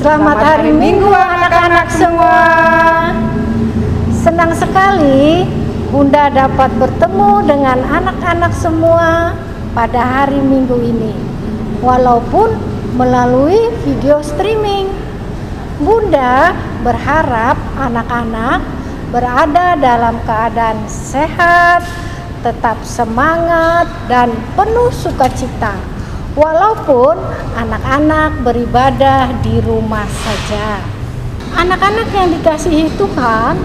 Selamat hari Minggu anak-anak semua. Senang sekali Bunda dapat bertemu dengan anak-anak semua pada hari Minggu ini, walaupun melalui video streaming. Bunda berharap anak-anak berada dalam keadaan sehat, tetap semangat dan penuh sukacita, walaupun anak-anak beribadah di rumah saja. Anak-anak yang dikasihi Tuhan,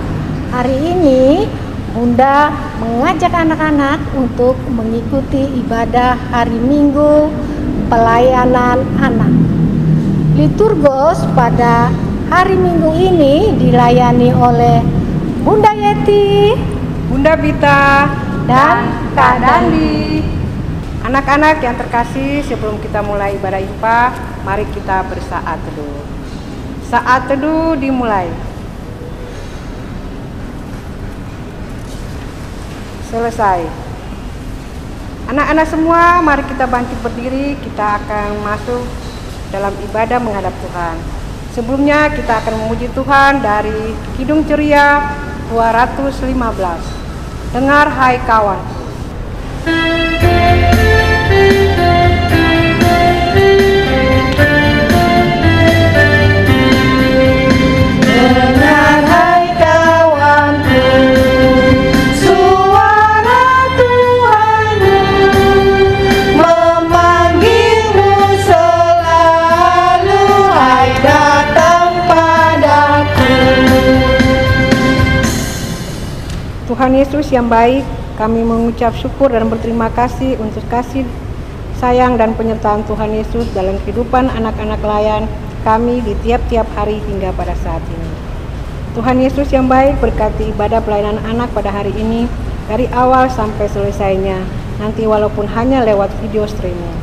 hari ini Bunda mengajak anak-anak untuk mengikuti ibadah hari Minggu pelayanan anak. Liturgos pada hari Minggu ini dilayani oleh Bunda Yeti, Bunda Bita, dan Kak Dandi. Anak-anak yang terkasih, sebelum kita mulai ibadah IPA, mari kita bersaat teduh. Saat teduh dimulai. Selesai. Anak-anak semua, mari kita bangkit berdiri, kita akan masuk dalam ibadah menghadap Tuhan. Sebelumnya kita akan memuji Tuhan dari Kidung Ceria 215. Dengar hai kawan. Dengar hai kawanku, suara Tuhanmu memanggilmu selalu, hai datang padaku. Tuhan Yesus yang baik, kami mengucap syukur dan berterima kasih untuk kasih sayang dan penyertaan Tuhan Yesus dalam kehidupan anak-anak layan kami di tiap-tiap hari hingga pada saat ini. Tuhan Yesus yang baik, berkati ibadah pelayanan anak pada hari ini dari awal sampai selesainya, nanti walaupun hanya lewat video streaming.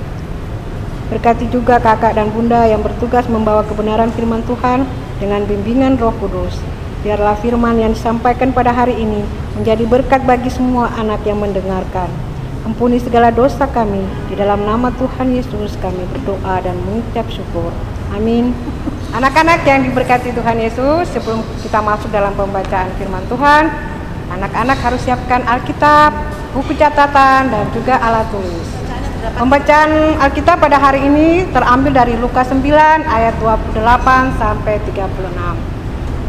Berkati juga kakak dan bunda yang bertugas membawa kebenaran firman Tuhan dengan bimbingan Roh Kudus. Biarlah firman yang disampaikan pada hari ini menjadi berkat bagi semua anak yang mendengarkan. Ampuni segala dosa kami, di dalam nama Tuhan Yesus kami berdoa dan mengucap syukur. Amin. Anak-anak yang diberkati Tuhan Yesus, sebelum kita masuk dalam pembacaan firman Tuhan, anak-anak harus siapkan Alkitab, buku catatan, dan juga alat tulis. Pembacaan Alkitab pada hari ini terambil dari Lukas 9 ayat 28 sampai 36.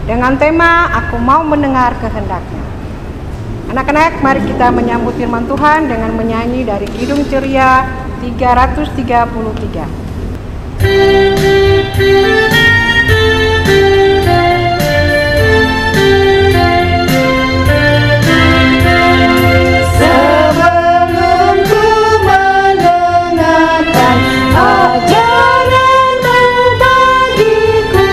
Dengan tema, aku mau mendengar kehendaknya. Anak-anak, mari kita menyambut firman Tuhan dengan menyanyi dari Kidung Ceria 333. Sebelum ku mendengarkan ajaran bagiku,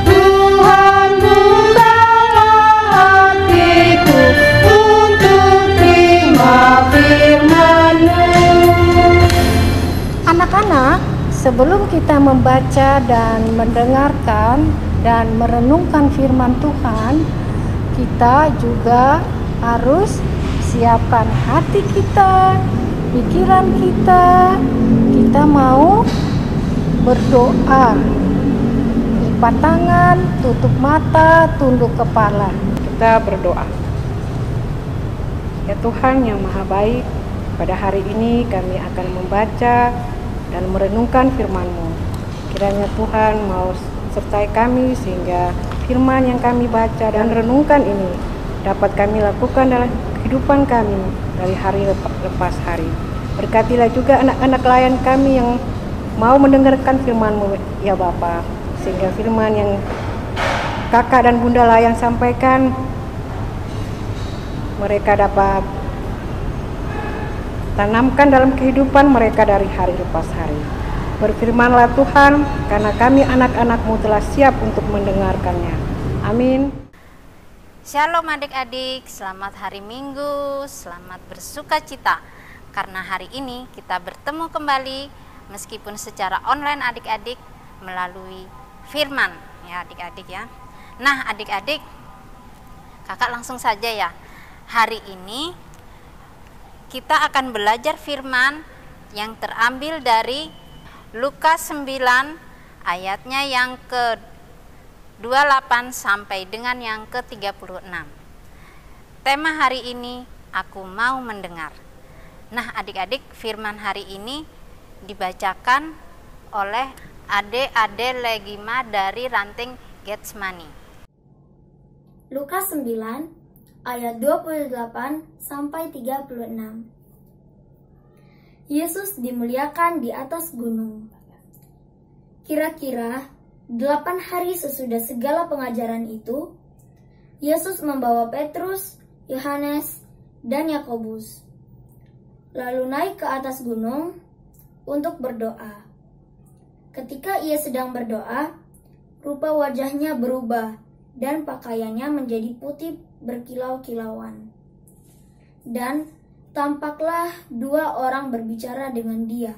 Tuhan bukalah hatiku untuk terima firman-Mu. Anak-anak, sebelum kita membaca dan mendengarkan dan merenungkan firman Tuhan, kita juga harus siapkan hati kita, pikiran kita. Kita mau berdoa. Lipat tangan, tutup mata, tunduk kepala. Kita berdoa. Ya Tuhan yang Maha Baik, pada hari ini kami akan membaca dan merenungkan firman-Mu. Kiranya Tuhan mau sertai kami sehingga firman yang kami baca dan renungkan ini dapat kami lakukan dalam kehidupan kami dari hari lepas hari. Berkatilah juga anak-anak layan kami yang mau mendengarkan firman-Mu ya Bapa, sehingga firman yang kakak dan bunda layan sampaikan mereka dapat tanamkan dalam kehidupan mereka dari hari lepas hari. Berfirmanlah Tuhan, karena kami anak-anak-Mu telah siap untuk mendengarkannya. Amin. Shalom adik-adik, selamat hari Minggu, selamat bersuka cita. Karena hari ini kita bertemu kembali, meskipun secara online adik-adik, melalui firman, ya adik-adik ya. Nah adik-adik, kakak langsung saja ya. Hari ini kita akan belajar firman yang terambil dari Lukas 9 ayatnya yang ke-28 sampai dengan yang ke-36. Tema hari ini, aku mau mendengar. Nah, adik-adik, firman hari ini dibacakan oleh Ade Legima dari Ranting Getsemani. Lukas 9 ayat 28 sampai 36. Yesus dimuliakan di atas gunung. Kira-kira 8 hari sesudah segala pengajaran itu, Yesus membawa Petrus, Yohanes, dan Yakobus, lalu naik ke atas gunung untuk berdoa. Ketika ia sedang berdoa, rupa wajahnya berubah dan pakaiannya menjadi putih berkilau-kilauan. Dan tampaklah 2 orang berbicara dengan dia,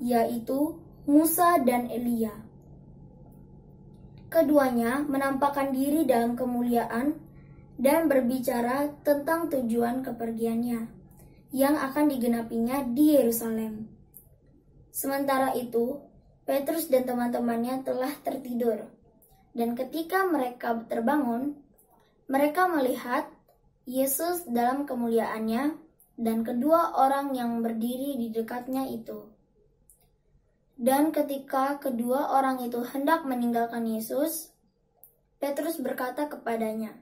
yaitu Musa dan Elia. Keduanya menampakkan diri dalam kemuliaan dan berbicara tentang tujuan kepergiannya yang akan digenapinya di Yerusalem. Sementara itu, Petrus dan teman-temannya telah tertidur, dan ketika mereka terbangun, mereka melihat Yesus dalam kemuliaannya dan kedua orang yang berdiri di dekatnya itu. Dan ketika kedua orang itu hendak meninggalkan Yesus, Petrus berkata kepadanya,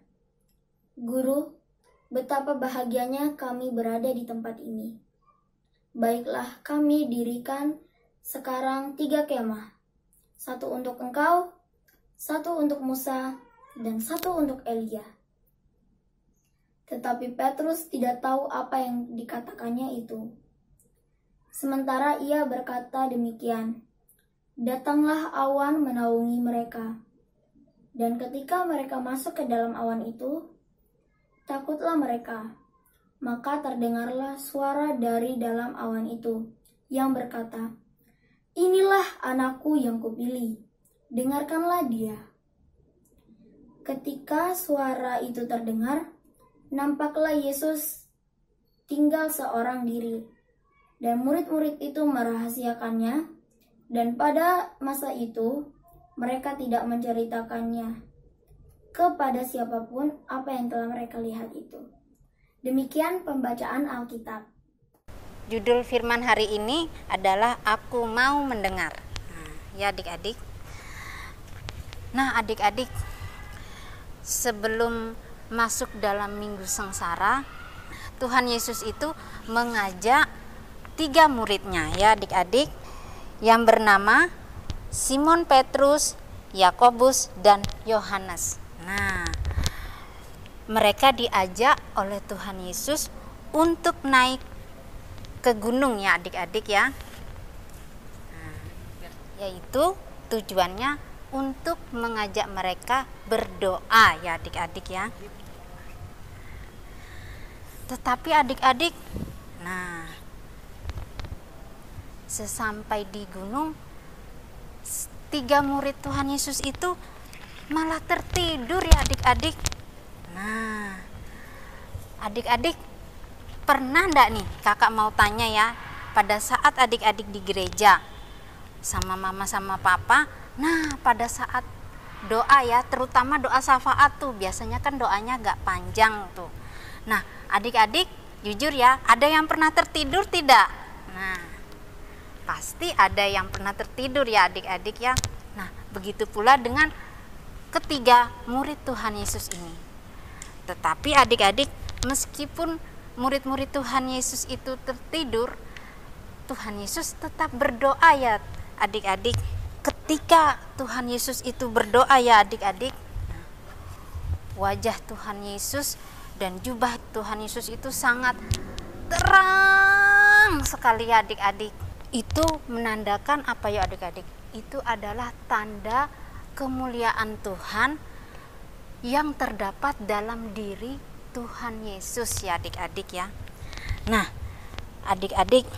"Guru, betapa bahagianya kami berada di tempat ini. Baiklah, kami dirikan sekarang 3 kemah, 1 untuk engkau, 1 untuk Musa, dan 1 untuk Elia." Tetapi Petrus tidak tahu apa yang dikatakannya itu. Sementara ia berkata demikian, datanglah awan menaungi mereka. Dan ketika mereka masuk ke dalam awan itu, takutlah mereka. Maka terdengarlah suara dari dalam awan itu yang berkata, "Inilah anakku yang kupilih, dengarkanlah dia." Ketika suara itu terdengar, nampaklah Yesus tinggal seorang diri, dan murid-murid itu merahasiakannya, dan pada masa itu mereka tidak menceritakannya kepada siapapun apa yang telah mereka lihat itu. Demikian pembacaan Alkitab. Judul firman hari ini adalah Aku Mau Mendengar. Ya adik-adik. Nah adik-adik, sebelum masuk dalam minggu sengsara, Tuhan Yesus itu mengajak 3 muridnya ya adik-adik, yang bernama Simon Petrus, Yakobus, dan Yohanes. Nah, mereka diajak oleh Tuhan Yesus untuk naik ke gunung ya adik-adik ya. Nah, yaitu tujuannya untuk mengajak mereka berdoa ya adik-adik ya. Tetapi adik-adik, nah sesampai di gunung, 3 murid Tuhan Yesus itu malah tertidur ya adik-adik. Nah, adik-adik pernah enggak nih, kakak mau tanya ya, pada saat adik-adik di gereja sama mama sama papa, nah pada saat doa ya, terutama doa syafaat tuh, biasanya kan doanya agak panjang tuh. Nah, adik-adik jujur ya, ada yang pernah tertidur tidak? Nah, pasti ada yang pernah tertidur ya adik-adik ya. Nah, begitu pula dengan ketiga murid Tuhan Yesus ini. Tetapi adik-adik, meskipun murid-murid Tuhan Yesus itu tertidur, Tuhan Yesus tetap berdoa ya adik-adik. Ketika Tuhan Yesus itu berdoa ya adik-adik, wajah Tuhan Yesus dan jubah Tuhan Yesus itu sangat terang sekali ya adik-adik. Itu menandakan apa ya adik-adik? Itu adalah tanda kemuliaan Tuhan yang terdapat dalam diri Tuhan Yesus ya adik-adik ya. Nah adik-adik,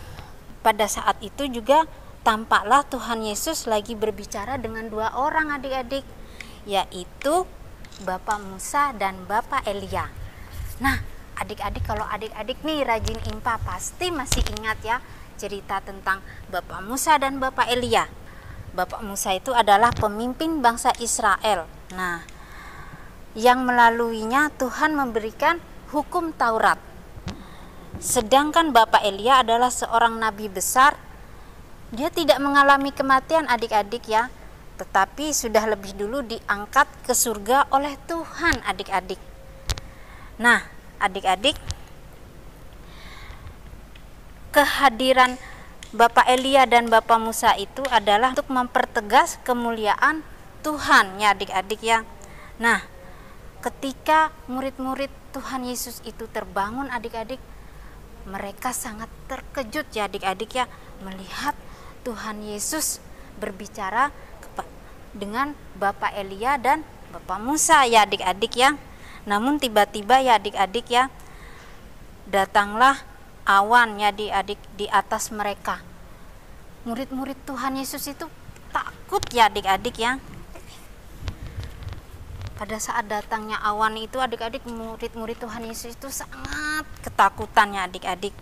pada saat itu juga tampaklah Tuhan Yesus lagi berbicara dengan 2 orang adik-adik, yaitu Bapak Musa dan Bapak Elia. Nah adik-adik, kalau adik-adik nih rajin IMPA pasti masih ingat ya cerita tentang Bapak Musa dan Bapak Elia. Bapak Musa itu adalah pemimpin bangsa Israel. Nah, yang melaluinya Tuhan memberikan hukum Taurat. Sedangkan Bapak Elia adalah seorang nabi besar. Dia tidak mengalami kematian adik-adik ya, tetapi sudah lebih dulu diangkat ke surga oleh Tuhan adik-adik. Nah, adik-adik, kehadiran Bapak Elia dan Bapak Musa itu adalah untuk mempertegas kemuliaan Tuhan ya adik-adik ya. Nah, ketika murid-murid Tuhan Yesus itu terbangun adik-adik, mereka sangat terkejut ya adik-adik ya, melihat Tuhan Yesus berbicara dengan Bapak Elia dan Bapak Musa ya adik-adik ya. Namun tiba-tiba ya adik-adik ya, datanglah awan ya di atas mereka. Murid-murid Tuhan Yesus itu takut ya adik-adik ya. Pada saat datangnya awan itu adik-adik, murid-murid Tuhan Yesus itu sangat ketakutan ya adik-adik.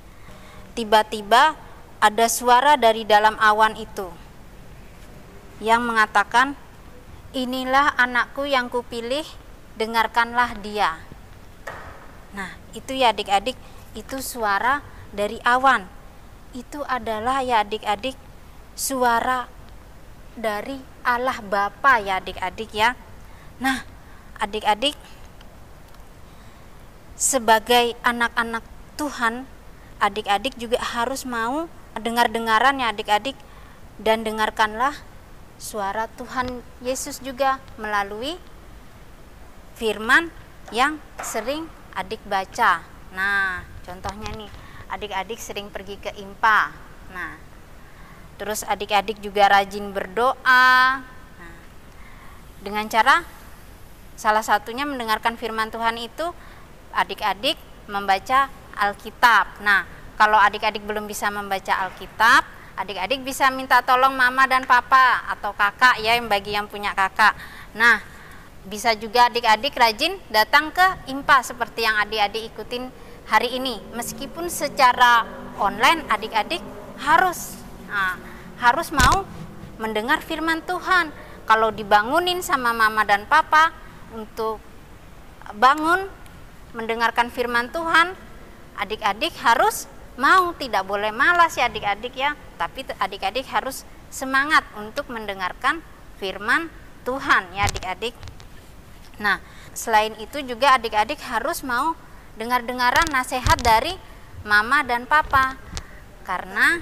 Tiba-tiba ada suara dari dalam awan itu yang mengatakan, "Inilah anakku yang kupilih, dengarkanlah dia." Nah, itu ya adik-adik, itu suara dari awan. Itu adalah ya adik-adik suara dari Allah Bapa ya adik-adik ya. Nah, adik-adik, sebagai anak-anak Tuhan, adik-adik juga harus mau dengar-dengaran ya adik-adik, dan dengarkanlah suara Tuhan Yesus juga melalui firman yang sering adik baca. Nah, contohnya nih, adik-adik sering pergi ke IMPA. Nah, terus adik-adik juga rajin berdoa. Nah, dengan cara salah satunya mendengarkan firman Tuhan itu, adik-adik membaca Alkitab. Nah, kalau adik-adik belum bisa membaca Alkitab, adik-adik bisa minta tolong mama dan papa atau kakak ya, bagi yang punya kakak. Nah, bisa juga adik-adik rajin datang ke IMPA seperti yang adik-adik ikutin hari ini. Meskipun secara online, adik-adik harus mau mendengar firman Tuhan. Kalau dibangunin sama mama dan papa untuk bangun mendengarkan firman Tuhan, adik-adik harus mau, tidak boleh malas ya adik-adik ya. Tapi adik-adik harus semangat untuk mendengarkan firman Tuhan ya adik-adik. Nah, selain itu juga adik-adik harus mau dengar-dengaran nasihat dari mama dan papa. Karena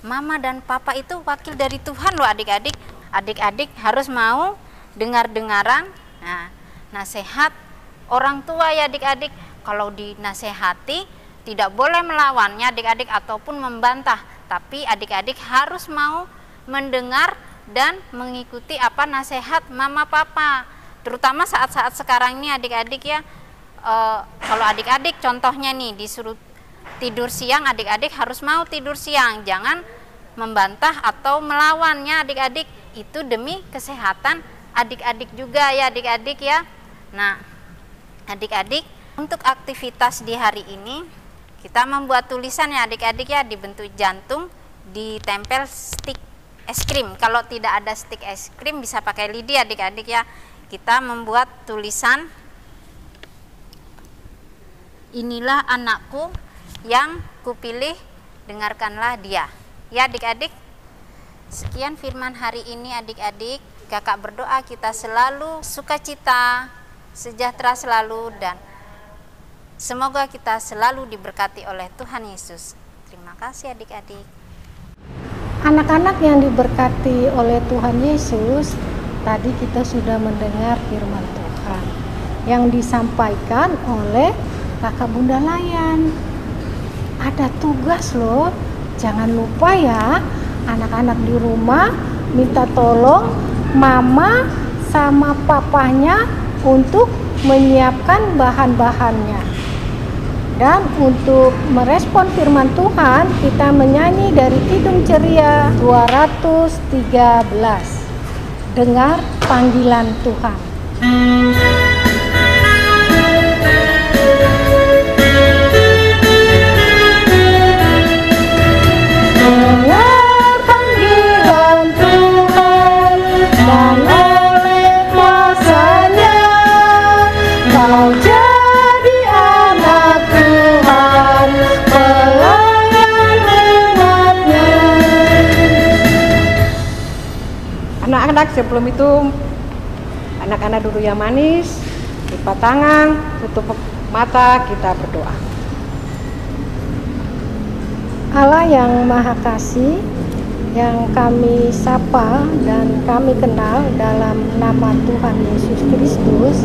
mama dan papa itu wakil dari Tuhan loh adik-adik. Adik-adik harus mau dengar-dengaran nasihat orang tua ya adik-adik. Kalau dinasehati tidak boleh melawannya adik-adik ataupun membantah. Tapi adik-adik harus mau mendengar dan mengikuti apa nasihat mama papa. Terutama saat-saat sekarang ini adik-adik ya, kalau adik-adik contohnya nih disuruh tidur siang, adik-adik harus mau tidur siang, jangan membantah atau melawannya adik-adik. Itu demi kesehatan adik-adik juga ya adik-adik ya. Nah, adik-adik, untuk aktivitas di hari ini kita membuat tulisan ya adik-adik ya, dibentuk jantung, ditempel stik es krim. Kalau tidak ada stik es krim bisa pakai lidi adik-adik ya. Kita membuat tulisan, "Inilah anakku yang kupilih, dengarkanlah dia." Ya adik-adik, sekian firman hari ini adik-adik. Kakak berdoa kita selalu sukacita, sejahtera selalu, dan semoga kita selalu diberkati oleh Tuhan Yesus. Terima kasih adik-adik. Anak-anak yang diberkati oleh Tuhan Yesus, tadi kita sudah mendengar firman Tuhan yang disampaikan oleh Kakak Bunda Layan. Ada tugas loh, jangan lupa ya, anak-anak di rumah minta tolong mama sama papanya untuk menyiapkan bahan-bahannya. Dan untuk merespon firman Tuhan, kita menyanyi dari Kidung Ceria 213. Dengar panggilan Tuhan. Dengar panggilan Tuhan. dan oleh kuasa-Nya kau jadi anak Tuhan, pelayan umat-Nya. Anak-anak, sebelum itu anak-anak duduk yang manis, lipat tangan, tutup mata, kita berdoa. Allah yang Maha Kasih, yang kami sapa dan kami kenal dalam nama Tuhan Yesus Kristus,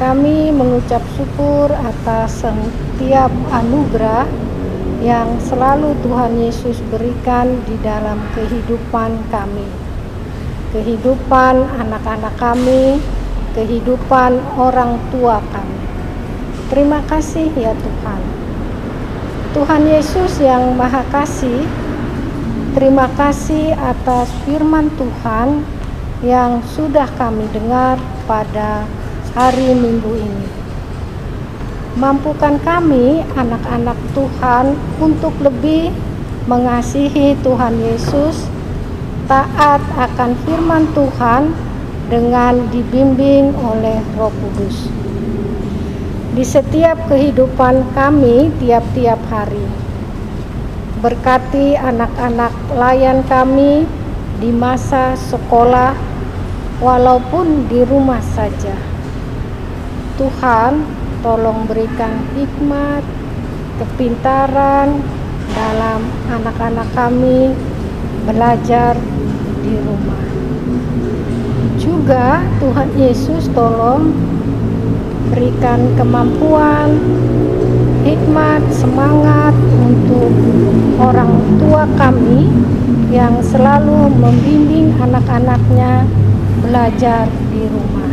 kami mengucap syukur atas setiap anugerah yang selalu Tuhan Yesus berikan di dalam kehidupan kami, kehidupan anak-anak kami, kehidupan orang tua kami. Terima kasih ya Tuhan. Tuhan Yesus yang Maha Kasih, terima kasih atas firman Tuhan yang sudah kami dengar pada hari Minggu ini. Mampukan kami anak-anak Tuhan untuk lebih mengasihi Tuhan Yesus, taat akan firman Tuhan dengan dibimbing oleh Roh Kudus di setiap kehidupan kami tiap-tiap hari. Berkati anak-anak pelayan kami di masa sekolah, walaupun di rumah saja. Tuhan, tolong berikan hikmat, kepintaran dalam anak-anak kami belajar di rumah. Juga Tuhan Yesus tolong berikan kemampuan, hikmat, semangat untuk orang tua kami yang selalu membimbing anak-anaknya belajar di rumah.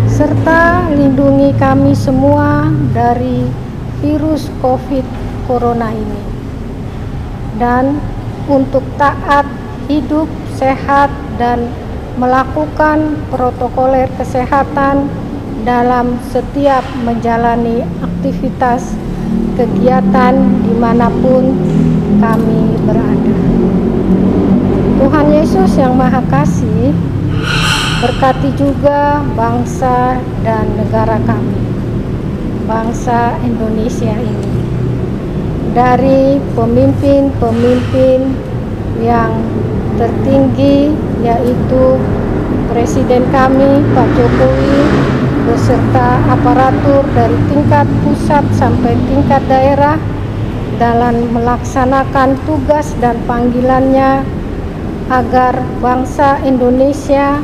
Serta lindungi kami semua dari virus COVID Corona ini. Dan untuk taat, hidup sehat, dan melakukan protokoler kesehatan dalam setiap menjalani aktivitas kegiatan dimanapun kami berada. Tuhan Yesus yang Maha Kasih, berkati juga bangsa dan negara kami, bangsa Indonesia ini, dari pemimpin-pemimpin yang tertinggi, yaitu Presiden kami Pak Jokowi beserta aparatur dari tingkat pusat sampai tingkat daerah dalam melaksanakan tugas dan panggilannya agar bangsa Indonesia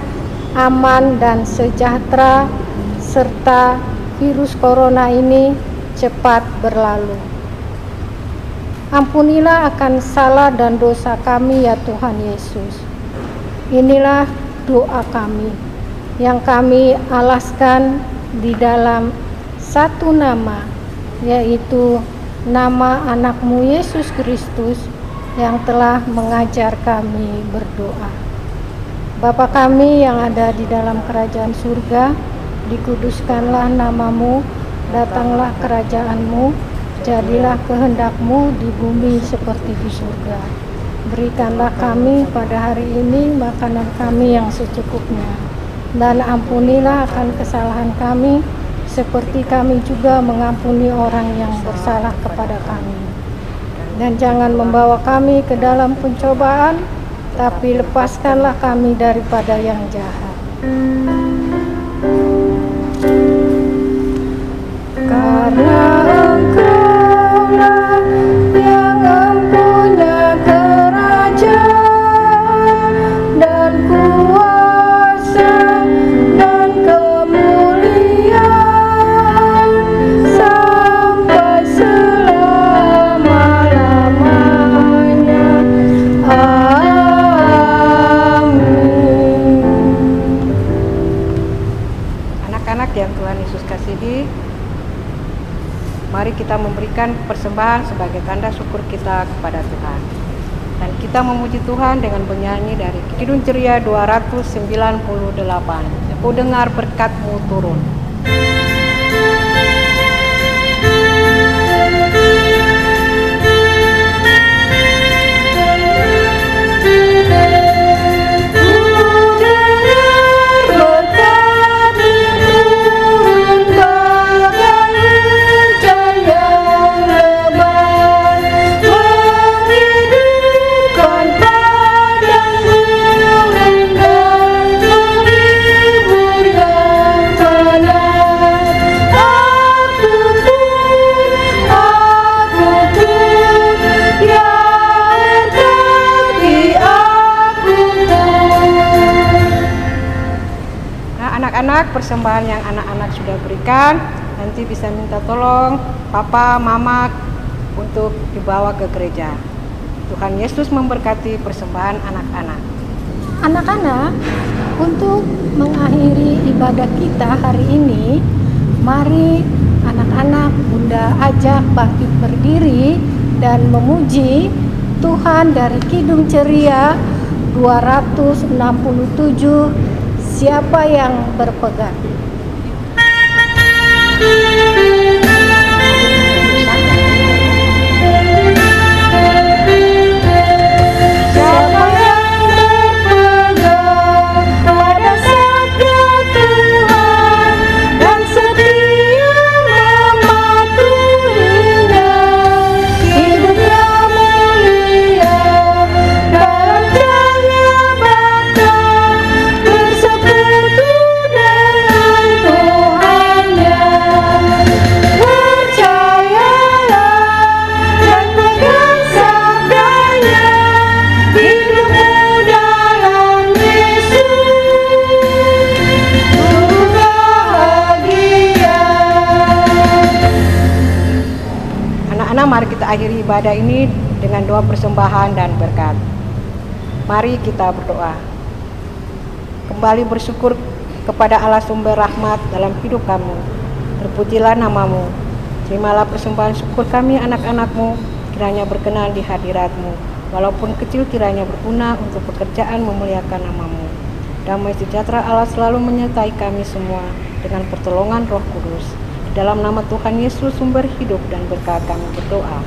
aman dan sejahtera serta virus corona ini cepat berlalu. Ampunilah akan salah dan dosa kami ya Tuhan Yesus. Inilah doa kami yang kami alaskan di dalam satu nama, yaitu nama anak-Mu Yesus Kristus yang telah mengajar kami berdoa. Bapa kami yang ada di dalam kerajaan surga, dikuduskanlah nama-Mu, datanglah kerajaan-Mu, jadilah kehendak-Mu di bumi seperti di surga. Berikanlah kami pada hari ini makanan kami yang secukupnya, dan ampunilah akan kesalahan kami, seperti kami juga mengampuni orang yang bersalah kepada kami. Dan jangan membawa kami ke dalam pencobaan, tapi lepaskanlah kami daripada yang jahat. Karena Engkau-lah yang mempunyai kerajaan dan kuasa dan kemuliaan sampai selama-lamanya. Amin. Anak-anak yang Tuhan Yesus kasihi, mari kita memberikan persembahan sebagai tanda syukur kita kepada Tuhan. Dan kita memuji Tuhan dengan bernyanyi dari Kidung Ceria 298. Ku dengar berkat-Mu turun. anak-anak, persembahan yang anak-anak sudah berikan nanti bisa minta tolong papa, mama untuk dibawa ke gereja. Tuhan Yesus memberkati persembahan anak-anak. Anak-anak, untuk mengakhiri ibadah kita hari ini, mari anak-anak Bunda ajak bangkit berdiri dan memuji Tuhan dari Kidung Ceria 267, siapa yang berpegang. Mari kita akhiri ibadah ini dengan doa persembahan dan berkat. Mari kita berdoa. Kembali bersyukur kepada Allah sumber rahmat dalam hidup kami. Terpujilah namamu. Terimalah persembahan syukur kami anak-anakmu, kiranya berkenan di hadiratmu. Walaupun kecil kiranya berguna untuk pekerjaan memuliakan namamu. Damai sejahtera Allah selalu menyertai kami semua dengan pertolongan Roh Kudus. Dalam nama Tuhan Yesus sumber hidup dan berkat kami berdoa.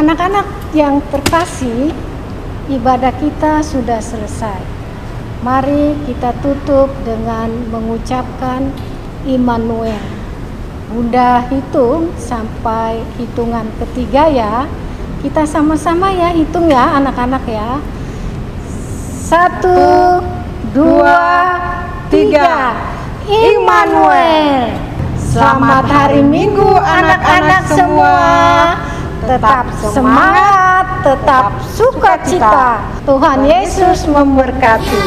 Anak-anak yang terkasih, ibadah kita sudah selesai. Mari kita tutup dengan mengucapkan Immanuel. Bunda hitung sampai hitungan ketiga ya. Kita sama-sama ya hitung ya anak-anak ya. 1, 2, 3. Immanuel. Selamat hari Minggu anak-anak semua. Tetap semangat, tetap sukacita. Tuhan Yesus memberkati.